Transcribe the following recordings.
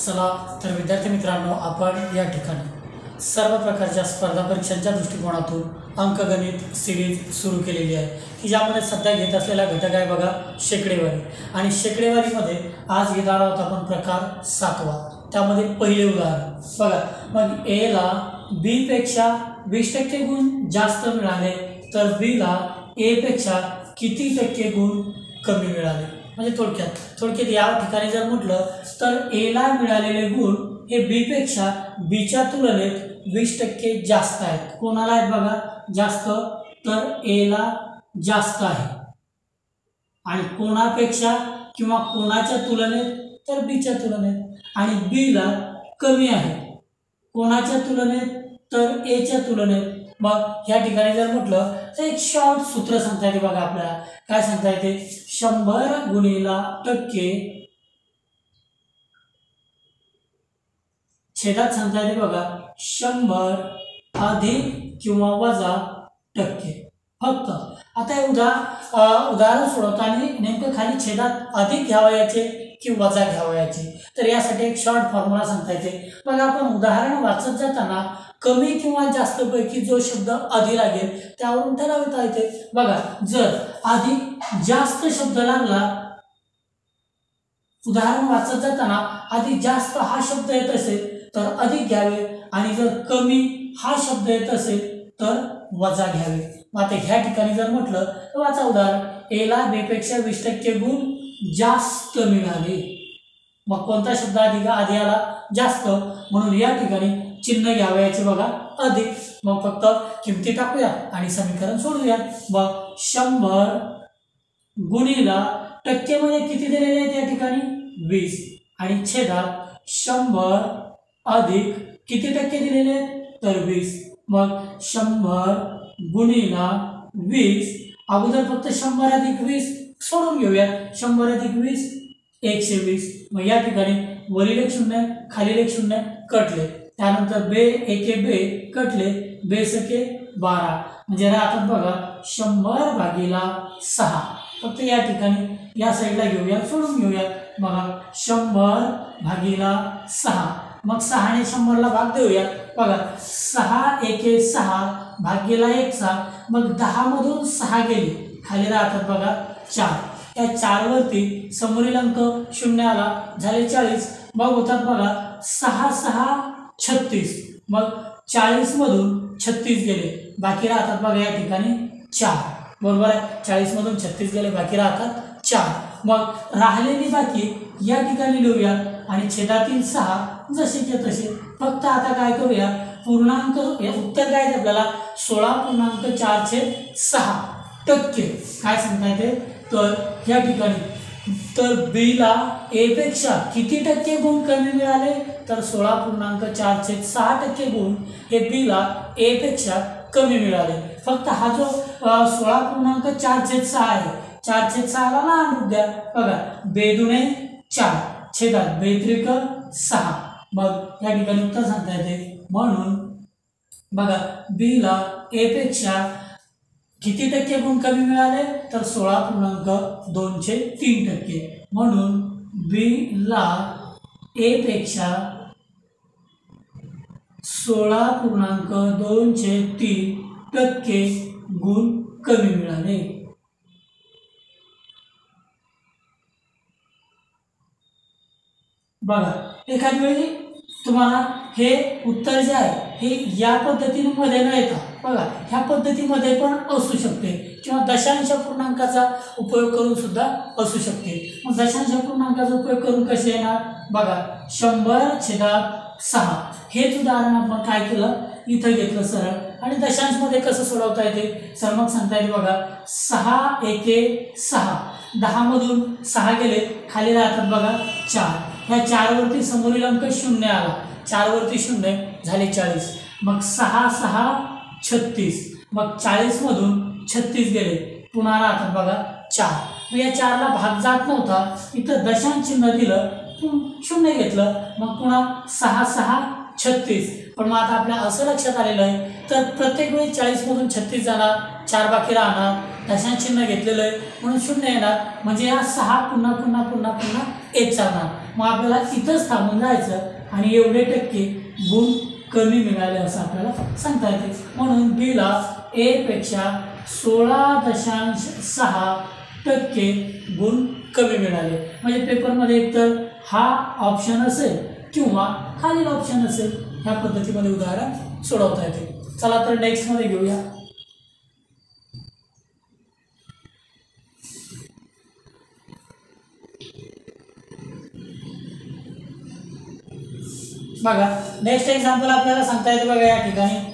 चला तर विद्यार्थी मित्रांनो, आपण या ठिकाणी सर्व प्रकारच्या स्पर्धा परीक्षांच्या दृष्टिकोनातून अंकगणित सिरीज सुरू केलेली आहे की ज्यामध्ये सध्या घेत असलेला घटक आहे बघा शेकडेवारी. आणि शेकडेवारीमध्ये आज घेणार आहोत आपण प्रकार 7वा. त्यामध्ये पहिले उदाहरण बघा. मग ए ला बी पेक्षा 20% गुण जास्त मिळाले तर बी ला ए पेक्षा किती टक्के गुण कमी मिळाले. म्हणजे थोडक्यात या ठिकाणी जर म्हटलं तर ए ला मिळालेले गुण हे बी पेक्षा बीच्या तुलनेत 20% जास्त आहेत. कोणाला आहेत बघा जास्त, तर ए ला जास्त आहे. आणि कोणापेक्षा किंवा कोणाच्या तुलनेत, तर बीच्या तुलनेत. आणि बी ला कमी आहे. कोणाच्या तुलनेत, तर एच्या तुलनेत. मग या ठिकाणी जर म्हटलं तर एक शॉर्ट सूत्र सांगता येते बघा आपल्याला. काय सांगता येते? 100 गुणिला टक्के छेदात सांगता येते बघा 100 अधिक किंवा वजा टक्के. फक्त आता हे उदाहरण सोडवताना नेमकं खाली छेदात अधिक घ्यावयाचे की वजा घ्यावयाचे, तर यासाठी एक शॉर्ट फॉर्म्युला सांगता येते बघा. आपण उदाहरण वाचत जाताना कमी किंवा जास्त पैकी जो शब्द आधी लागेल त्यावरून ठरवता येते बघा. जर अधिक जास्त शब्द लागला, उदाहरण वाचत जाताना अधिक जास्त हा शब्द येत असेल तर अधिक घ्यावे, आणि जर कमी हा शब्द येत असेल तर वजा घ्यावे. मग आता ह्या ठिकाणी जर म्हटलं तर वाचा उदाहरण. ए ला बी पेक्षा 20% गुण जास्त मिळाले. मग कोणता शब्द आधी आला? जास्त. म्हणून या ठिकाणी चिन्ह घ्यावयाचे बघा अधिक. मग फक्त किमती टाकूया आणि समीकरण सोडूया. मग 100 गुणिला टक्केमध्ये किती दिलेले आहेत या ठिकाणी? 20. आणि छेदात 100 अधिक किती टक्के दिलेले आहेत? तर 20. मग 100 गुणिला 20. अगोदर फक्त 100 अधिक 20 सोडून घेऊया. 100 अधिक 20 120. मग या ठिकाणी वरील एक शून्य खालील एक शून्य कटले. त्यानंतर बे एके बे कटले, बे सके 12. म्हणजे राहतात बघा 100 भागीला 6. फक्त या ठिकाणी या साईडला घेऊया, सोडून घेऊया. बघा 100 भागीला 6. मग 6 ने 100 ला भाग देऊया बघा. 6 एके 6 भागीला 1 6. मग 10 मधून 6 गेले, खाली राहतात बघा 4. या 4 वरती समोरील अंक 0 आला, झाले 40. मग होतात बघा 6 6 36. मग 40 मधून 36 गेले, बाकी राहतात बघा या ठिकाणी 4. बरोबर आहे. 40 मधून 36 गेले, बाकी राहतात 4. मग राहिलेली बाकी या ठिकाणी लिहूया आणि छेदातील 6 जसे की तसे. फक्त आता काय करूया, पूर्णांक उत्तर काय आहे आपल्याला? 16.4/6 टक्के. काय सांगता येते? तर या ठिकाणी तर बी ला ए पेक्षा किती टक्के गुण कमी मिळाले? तर 16.4/6 टक्के गुण हे बी ला ए पेक्षा कमी मिळाले. फक्त हा जो 16.4/6 आहे, 4/6 ला लहान रूप द्या बघा. बे दुणे 4 छेदात बे त्रिक 6. मग या ठिकाणी उत्तर सांगता येते. म्हणून बघा बी ला ए पेक्षा किती टक्के गुण कमी मिळाले? तर 16.203 टक्के. म्हणून बी ला ए पेक्षा 16.203 टक्के गुण कमी मिळाले. बघा एखाद्या वेळी तुम्हाला हे उत्तर जे आहे हे या पद्धतीमध्ये न येता बघा ह्या पद्धतीमध्ये पण असू शकते, किंवा दशांश पूर्णांकाचा उपयोग करून सुद्धा असू शकते. मग दशांश पूर्णांकाचा उपयोग करून कसे येणार? बघा 100/6 हेच उदाहरण आपण काय केलं, इथं घेतलं सरळ. आणि दशांश मध्ये कसं सोडवता येते? सर मग सांगता येते बघा 6 एके 6. 10 मधून 6 गेले, खाली राहतात बघा 4. ह्या 4 वरती समोरील अंक 0 आला, 4 वरती 0 झाले 40. मग 6 6 36. मग 40 मधून 36 गेले, पुन्हा राहतात बघा 4. मग या 4 ला भाग जात नव्हता, इथं दशांश चिन्ह दिलं, 0 घेतलं. मग पुन्हा 6 6 36. पण मग आता आपल्या असं लक्षात आलेलं आहे तर प्रत्येक वेळी 40 मधून 36 जाणार, 4 बाकी राहणार, दशांश चिन्ह घेतलेलं आहे म्हणून 0 येणार, म्हणजे या 6 पुन्हा पुन्हा पुन्हा पुन्हा येत चालणार. मग आपल्याला इथंच थांबून जायचं आणि एवढे टक्के गुण कमी मिळाले असं आपल्याला सांगता येते. म्हणून बीला ए पेक्षा 16.6% गुण कमी मिळाले. म्हणजे पेपरमध्ये एकतर हा ऑप्शन असेल किंवा खालील ऑप्शन असेल, ह्या पद्धतीमध्ये उदाहरण सोडवता येते. चला तर नेक्स्टमध्ये घेऊया. बघा नेक्स्ट एक्झाम्पल आपल्याला सांगता येते. बघा या ठिकाणी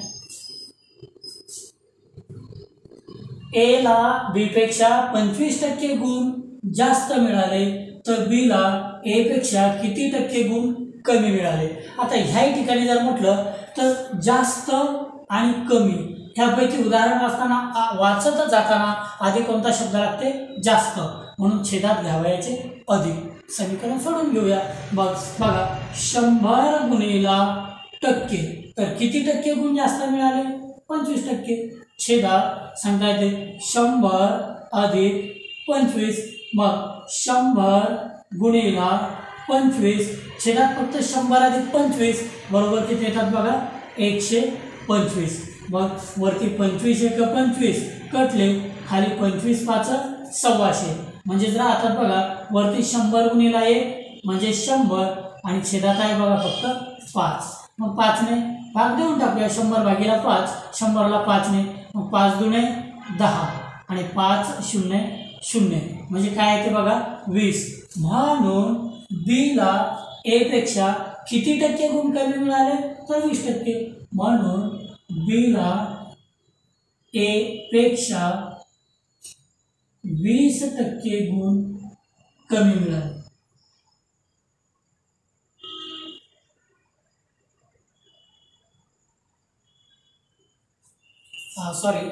ए ला बी पेक्षा 25% गुण जास्त मिळाले तर बी ला ए पेक्षा किती टक्के गुण कमी मिळाले. आता ह्या ठिकाणी जर म्हटलं तर जास्त आणि कमी ह्यापैकी उदाहरण असताना वाचत जाताना आधी कोणता शब्द लागते? जास्त, म्हणून छेदात घ्यावयाचे अधिक. समीकरण सोडून घेऊया. बघा 100 गुणिला टक्के, तर किती टक्के गुण जास्त मिळाले? 25%. छेदात सांगता येते 100 अधिक 25. मग 100 गुणिला 25, छेदात फक्त 100 अधिक 25 बरोबर किती येतात? बघा 125. मग वरती 25 × 25 कटले, खाली 25 × 5 = 125. म्हणजे जर आता बघा वरती 100 गुणिला 1 म्हणजे 100 आणि छेदात आहे बघा फक्त 5. मग 5 ने भाग देऊन टाकूया. 100 भागिले 5, 100 ला 5 ने, मग 5 दुणे 10 आणि 5 0 0 म्हणजे काय येते बघा 20. म्हणून बी ला ए पेक्षा किती टक्के गुण कमी मिळाले? तर 20%. म्हणून बी ला ए पेक्षा 20% गुण कमी मिळाले. सॉरी,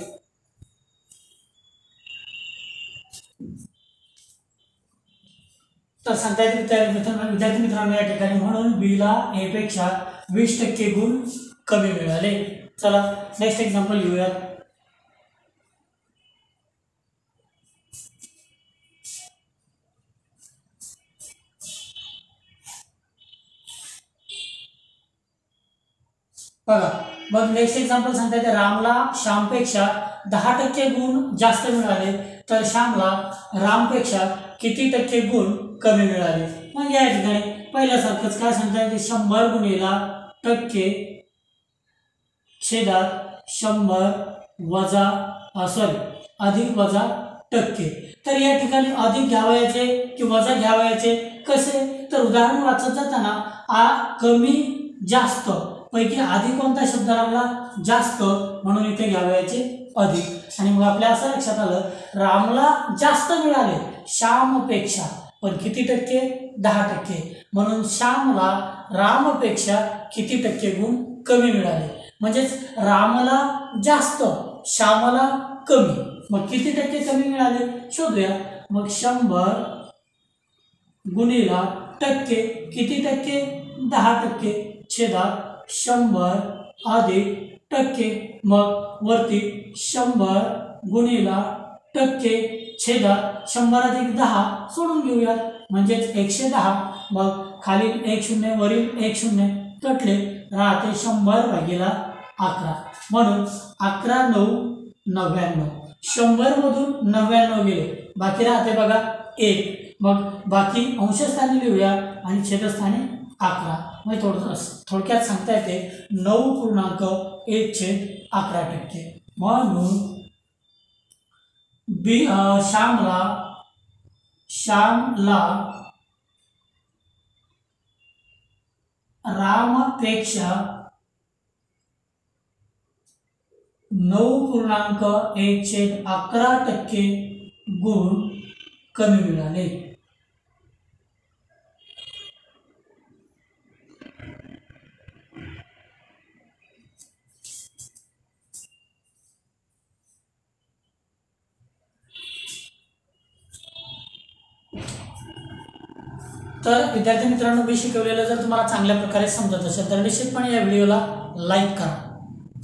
तर सांगता येते विद्यार्थी मित्रांनो या ठिकाणी, म्हणून बी ला ए पेक्षा 20% गुण कमी मिळाले. चला नेक्स्ट एक्झाम्पल घेऊया. बघा मग नेक्स्ट एक्झाम्पल सांगता येते रामला श्यामपेक्षा 10% गुण जास्त मिळाले तर श्यामला रामपेक्षा किती टक्के गुण कमी मिळाले. मग या ठिकाणी पहिल्यासारखंच काय सांगता येते 100 गुणिला टक्के छेदात 100 अधिक वजा टक्के. तर या ठिकाणी अधिक घ्यावयाचे की वजा घ्यावयाचे कसे? तर उदाहरण वाचत जाताना कमी जास्त पैकी आधी कोणता शब्द लागला? जास्त, म्हणून इथे घ्यावयाचे अधिक. आणि मग आपल्या असं लक्षात आलं रामला जास्त मिळाले श्यामपेक्षा, पण किती टक्के? 10%. म्हणून श्यामला रामपेक्षा किती टक्के गुण कमी मिळाले. म्हणजेच रामला जास्त, श्यामला कमी. मग किती टक्के कमी मिळाले शोधूया. मग 100 गुणिला टक्के किती टक्के? 10%. छेदात 100 अधिक टक्के, मग वरती 100 गुणिला टक्के छेदात 100 अधिक 10 सोडून घेऊयात म्हणजेच 110. मग खाली 1 0 वरील 1 0 कटले, राहते 100 भागिले 11. म्हणून 11 9 99. 100 मधून 99 गेले, बाकी राहते बघा 1. मग बाकी अंशस्थानी लिहूया आणि छेदस्थानी 11. म्हणजे थोडक्यात सांगता येते 9.1/11%. म्हणून श्यामला रामपेक्षा 9.1/11% गुण कमी मिळाले. तर विद्यार्थी मित्रांनो, मी शिकवलेलं जर तुम्हाला चांगल्या प्रकारे समजत असेल तर निश्चितपणे या व्हिडिओला लाईक करा.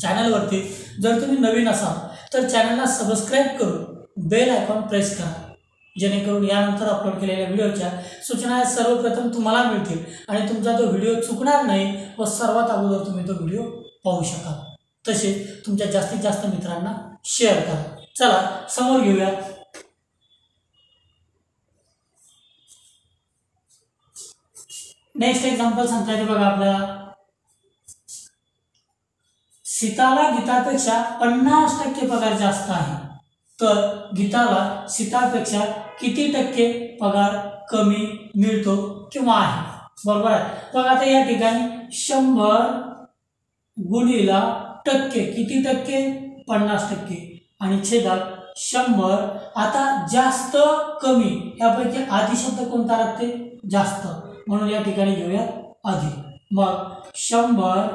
चॅनलवरती जर तुम्ही नवीन असाल तर चॅनलला सबस्क्राईब करून बेल आयकॉन प्रेस करा, जेणेकरून यानंतर अपलोड केलेल्या व्हिडिओच्या सूचना सर्वप्रथम तुम्हाला मिळतील आणि तुमचा तो व्हिडिओ चुकणार नाही व सर्वात अगोदर तुम्ही तो व्हिडिओ पाहू शकाल. तसेच तुमच्या जास्तीत जास्त मित्रांना शेअर करा. चला समोर घेऊया. नेक्स्ट एक्झाम्पल सांगता येते बघा आपल्याला. सीताला गीतापेक्षा 50% पगार जास्त आहे, तर गीताला सीतापेक्षा किती टक्के पगार कमी मिळतो किंवा आहे. बरोबर आहे. बघा आता या ठिकाणी 100 गुणिला टक्के, किती टक्के? 50% आणि छेदात 100. आता जास्त कमी यापैकी आधी शब्द कोणता लागते? जास्त, म्हणून या ठिकाणी घेऊया आधी. मग 100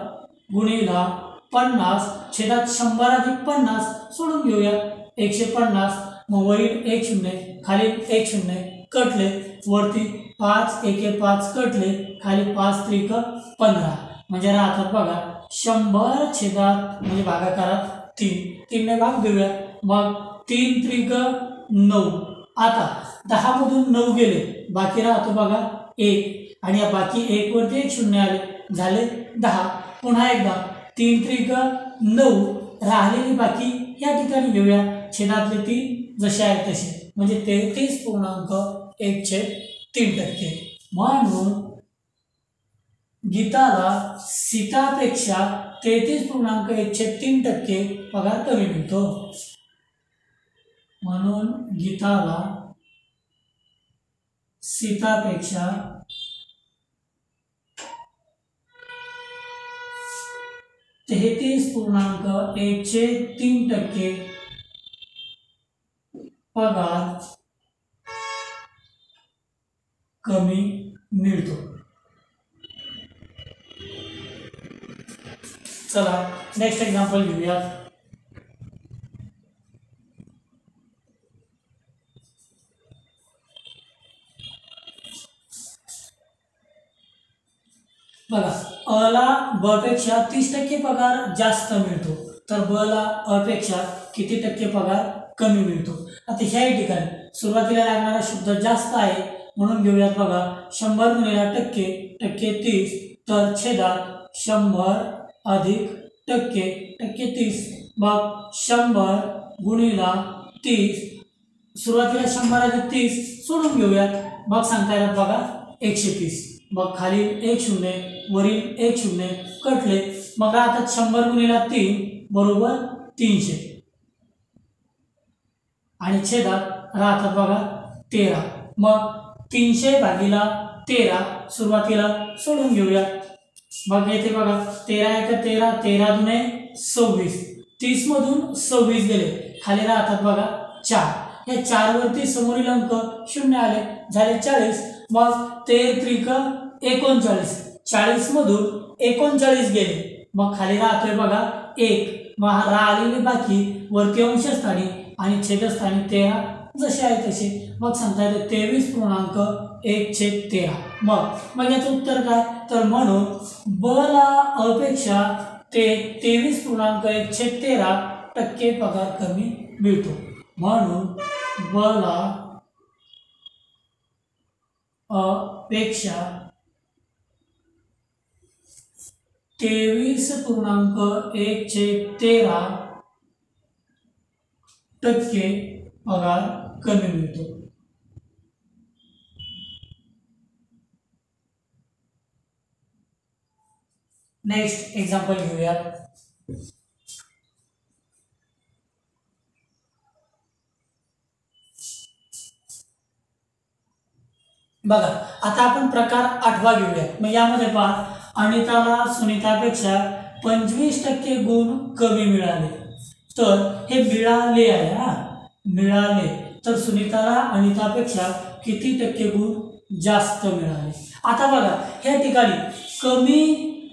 गुणिला 50 छेदात 100 अधिक 50 सोडून घेऊया 150. मग वरील 1 शून्य, खाली 1 शून्य कटले, वरती 5 एके 5 कटले, खाली 5 त्रिक 15. म्हणजे राहतात बघा 100 छेदात म्हणजे भागाकारात 3 ने भाग देऊया. मग 3 त्रिक 9. आता 10 मधून 9 गेले, बाकी राहतो बघा 1 आणि या बाकी 1 वरती 1 शून्य आले, झाले 10. पुन्हा एकदा 3 त्रिक 9, राहिलेली बाकी या ठिकाणी घेऊया. छेदातले 3 जसे आहेत तसे, म्हणजे 33.1/3. म्हणून गीताला सीतापेक्षा 33.1/3 पगार कमी मिळतो. म्हणून गीताला सीतापेक्षा 33.1/3 पगार कमी मिळतो. चला नेक्स्ट एक्झाम्पल घेऊया. बघा अला ब पेक्षा 30% पगार जास्त मिळतो, तर ब ला अ पेक्षा किती टक्के पगार कमी मिळतो. आता ह्या ठिकाणी सुरुवातीला लागणारा शब्द जास्त आहे, म्हणून घेऊयात बघा 100 गुणिला टक्के, टक्के 30, तर छेदात 100 अधिक टक्के, टक्के 30. मग 100 गुणिला 30, सुरुवातीला 100 अधिक 30 सोडून घेऊयात. मग सांगता येतात बघा 130. मग खाली 1 शून्य, वरील 1 शून्य कटले, मग राहतात 100 गुणिला 3 बरोबर 300 आणि छेदात राहतात बघा 13. मग 300 भागीला 13 सुरुवातीला सोडून घेऊया. मग येते बघा 13 एक 13, 13 दुने 26, 30 मधून 26 गेले, खाली राहतात बघा 4. या 4 वरती समोरील अंक शून्य आले, झाले 40. मग 13 त्रिक 39, 40 मधून 39 गेले, मग खाली राहतोय बघा 1. मग राहिलेले बाकी वरती अंशस्थानी आणि छेदस्थानी 13 जसे आहे तसे. मग सांगता येते 23.1/13. मग याचं उत्तर काय? तर म्हणून ब ला अ पेक्षा 23.1/13 पगार कमी मिळतो. म्हणून ब ला अ पेक्षा 23.1/13 पगार कमी मिळतो. नेक्स्ट एक्झाम्पल घेऊया. बघा आता आपण प्रकार 8वा घेऊया. मग यामध्ये पहा, अनिताला सुनीतापेक्षा 25% गुण कमी मिळाले, तर हे मिळाले आहे हा, मिळाले, तर सुनीताला अनितापेक्षा किती टक्के गुण जास्त मिळाले. आता बघा ह्या ठिकाणी कमी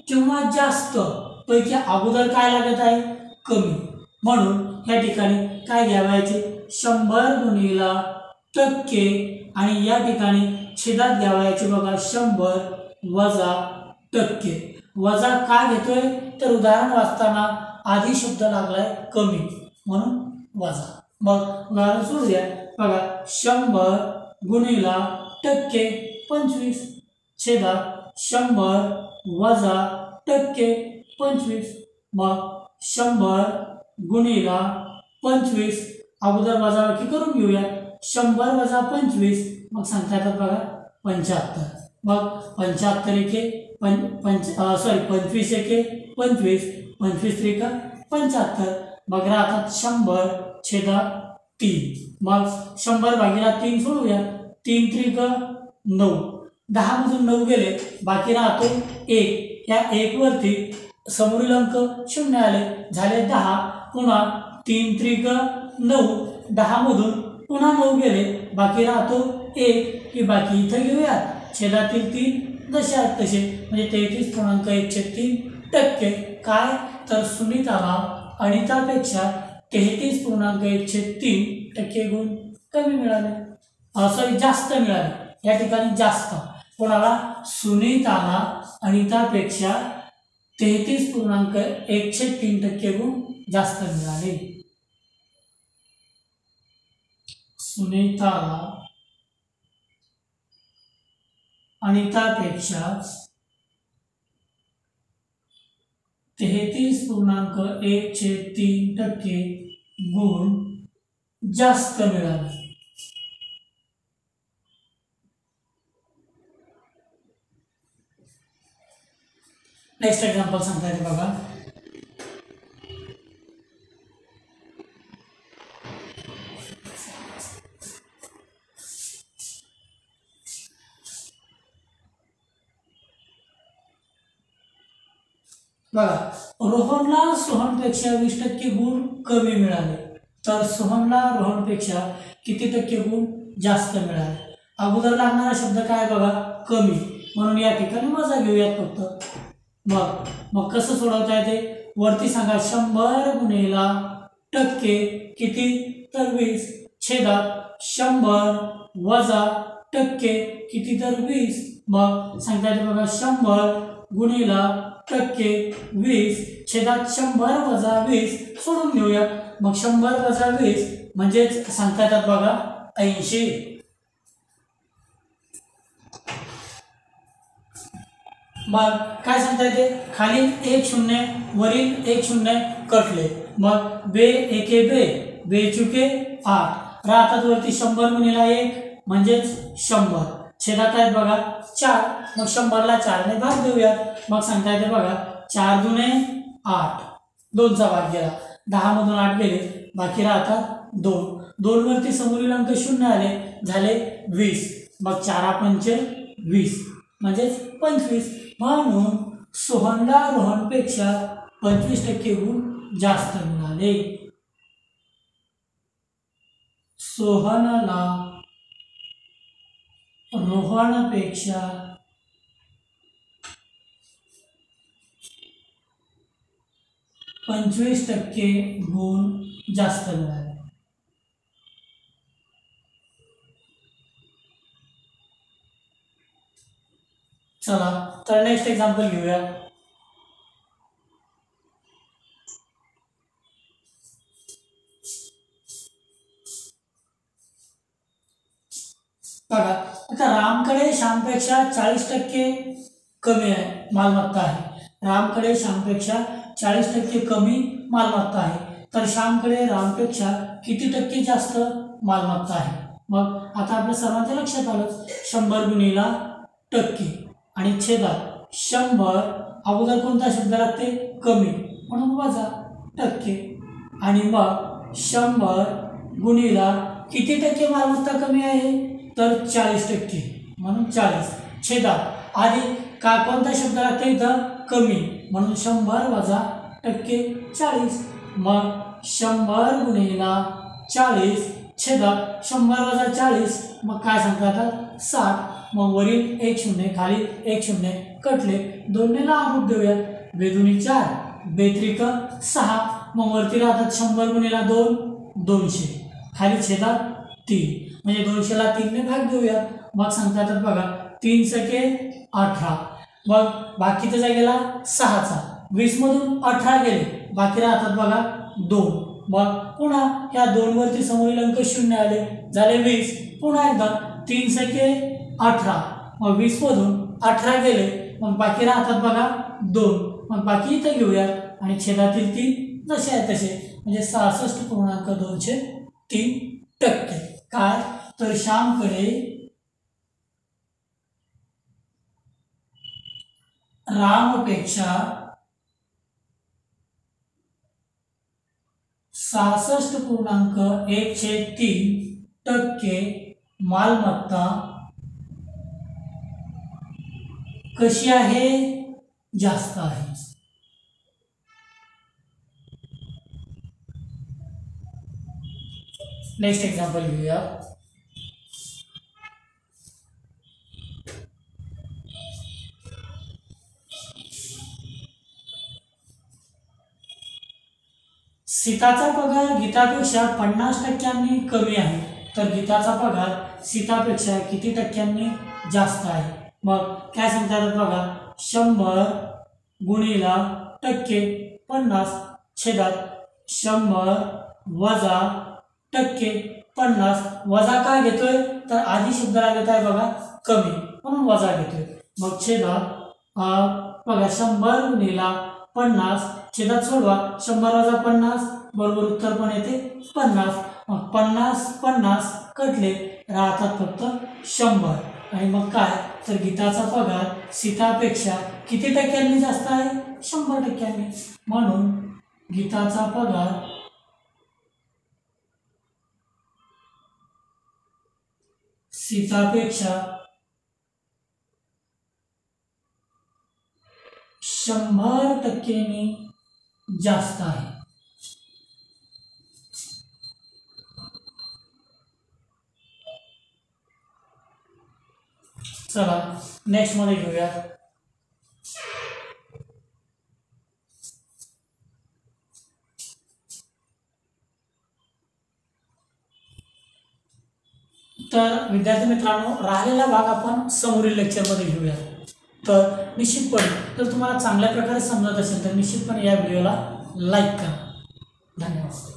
किंवा जास्त पैकी अगोदर काय लागत आहे? कमी. म्हणून ह्या ठिकाणी काय घ्यावायचे? 100 गुणिला टक्के आणि या ठिकाणी छेदात घ्यावायचे बघा 100 वजा टक्के. वजा का घेतोय? तर उदाहरण वाचताना आधी शब्द लागलाय कमी, म्हणून वजा. मग उदाहरण सोडूया बघा 100 गुणिला टक्के 25 छेदात 100 वजा टक्के 25 मग 100 गुणिला 25 अगोदर वजाबाकी करून घेऊया 100 वजा 25 मग सांगता येतात बघा 75 मग 75 एके 25 एके 25 25 त्रिका 75 मग राहतात 100 छेदात 3 मग 100 भागिले 3 सोडूया 3 त्रिक 9 10 मधून 9 गेले बाकी राहतो 1 या 1 वरती समोरील अंक 0 आले झाले 10 पुन्हा 3 त्रिक 9 10 मधून पुन्हा 9 गेले बाकी राहतो 1 की बाकी इथं घेऊया छेदातील 3 जसे आहेत तसे म्हणजे 33.1/3 काय तर सुनीताला अनितापेक्षा 33.1/3 गुण कमी मिळाले जास्त मिळाले या ठिकाणी जास्त कोणाला सुनीताला अनितापेक्षा 33.1/3 गुण जास्त मिळाले सुनीताला अनितापेक्षा 33.1/3 गुण जास्त मिळाले नेक्स्ट एक्झाम्पल सांगता येते बघा बघा रोहनला सोहनपेक्षा 20% गुण कमी मिळाले तर सोहनला रोहनपेक्षा किती टक्के गुण जास्त मिळाले अगोदर लागणारा शब्द काय बघा कमी म्हणून या ठिकाणी वजा घेऊयात फक्त मग कसं सोडवता येते वरती सांगा 100 गुणिला टक्के किती तर 20 छेदात 100 वजा टक्के किती तर 20 मग सांगता येते बघा 100 गुणिला टक्के 20 छेदात 100 वजा 20 सोडून घेऊया मग 100 वजा 20 म्हणजेच सांगता येतात बघा 80 मग काय सांगता येते खाली 1 0 वरील 1 0 कटले मग बे एके बे चुके 8 राहतात वरती 100 गुणिला 1 म्हणजेच 100 छेदात आहेत बघा 4 मग 100ला 4 ने भाग देऊया मग सांगता येते बघा 4 दुने 8 2 चा भाग गेला 10 मधून 8 गेले बाकी राहतात 2 वरती समोरील अंक 0 आले झाले 20 मग 4 पंचे 20 म्हणजेच 25 म्हणून सोहनला रोहनपेक्षा 25% गुण जास्त मिळाले सोहनला रोहनपेक्षा 25% गुण जास्त मिळाले चला तर नेक्स्ट एक्झाम्पल घेऊया बघा आता रामकडे श्यामपेक्षा 40% कमी आहे मालमत्ता आहे रामकडे श्यामपेक्षा 40% कमी मालमत्ता आहे तर श्यामकडे रामपेक्षा किती टक्के जास्त मालमत्ता आहे मग आता आपल्या सर्वांच्या लक्षात आलं 100 गुणिला टक्के आणि छेदात 100 अगोदर कोणता शब्द लागते कमी म्हणून वजा टक्के आणि मग 100 गुणिला किती टक्के मालमत्ता कमी आहे तर 40% म्हणून 40 छेदात आधी का कोणता शब्द लागते इथं कमी म्हणून 100 वजा टक्के 40 मग 100 गुणिला 40 छेदात 100 वजा 40 मग काय सांगता येतात 60 मग वरील 1 0 खाली 1 0 कटले 2 ने लहान रूप देऊया बेदुनी 4 बेत्रिक 6 मग वरती राहतात 100 गुणिला 2 200 खाली छेदात 3 म्हणजे 200 ला 3 ने भाग देऊया मग सांगता येतात बघा 3 सके 18 मग बाकीच्या जागेला 6चा 20 मधून 18 गेले बाकी राहतात बघा 2 मग पुन्हा ह्या 2 वरती समोरील अंक 0 आले, झाले 20. पुन्हा एकदा 3 सके 18, मग 20 मधून 18 गेले, मग बाकी राहतात बघा 2. मग बाकी इथं घेऊया आणि छेदातील 3 जसे आहे तसे, म्हणजे 66.203%. काय तर श्यामकडे रामपेक्षा 66.1/3% मालमत्ता कशी आहे, जास्त आहे. नेक्स्ट एक्झाम्पल घेऊया. सीताचा पगार गीतापेक्षा 50% कमी आहे, तर गीताचा पगार सीतापेक्षा किती टक्क्यांनी जास्त आहे. मग काय सांगता येतात बघा, 100 गुणिला टक्के 50 छेदात 100 वजा टक्के 50. वजा काय घेतोय तर आधी शब्द लागत आहे बघा कमी, म्हणून वजा घेतोय. मग छेदात बघा 100 गुणिला 50 छेदात सोडवा, 100 वजा 50 बरोबर उत्तर पण येते 50. मग 50 कटले, राहतात फक्त 100. आणि मग काय तर गीताचा पगार सीतापेक्षा किती टक्क्यांनी जास्त आहे, 100%. म्हणून गीताचा पगार सीतापेक्षा 100%नी जास्त आहे. चला नेक्स्ट मध्ये घेऊया. तर विद्यार्थी मित्रांनो, राहिलेला भाग आपण समोरील लेक्चरमध्ये घेऊया. तर निश्चितपणे जर तुम्हाला चांगल्या प्रकारे समजत असेल तर निश्चितपणे या व्हिडिओला लाईक करा. धन्यवाद.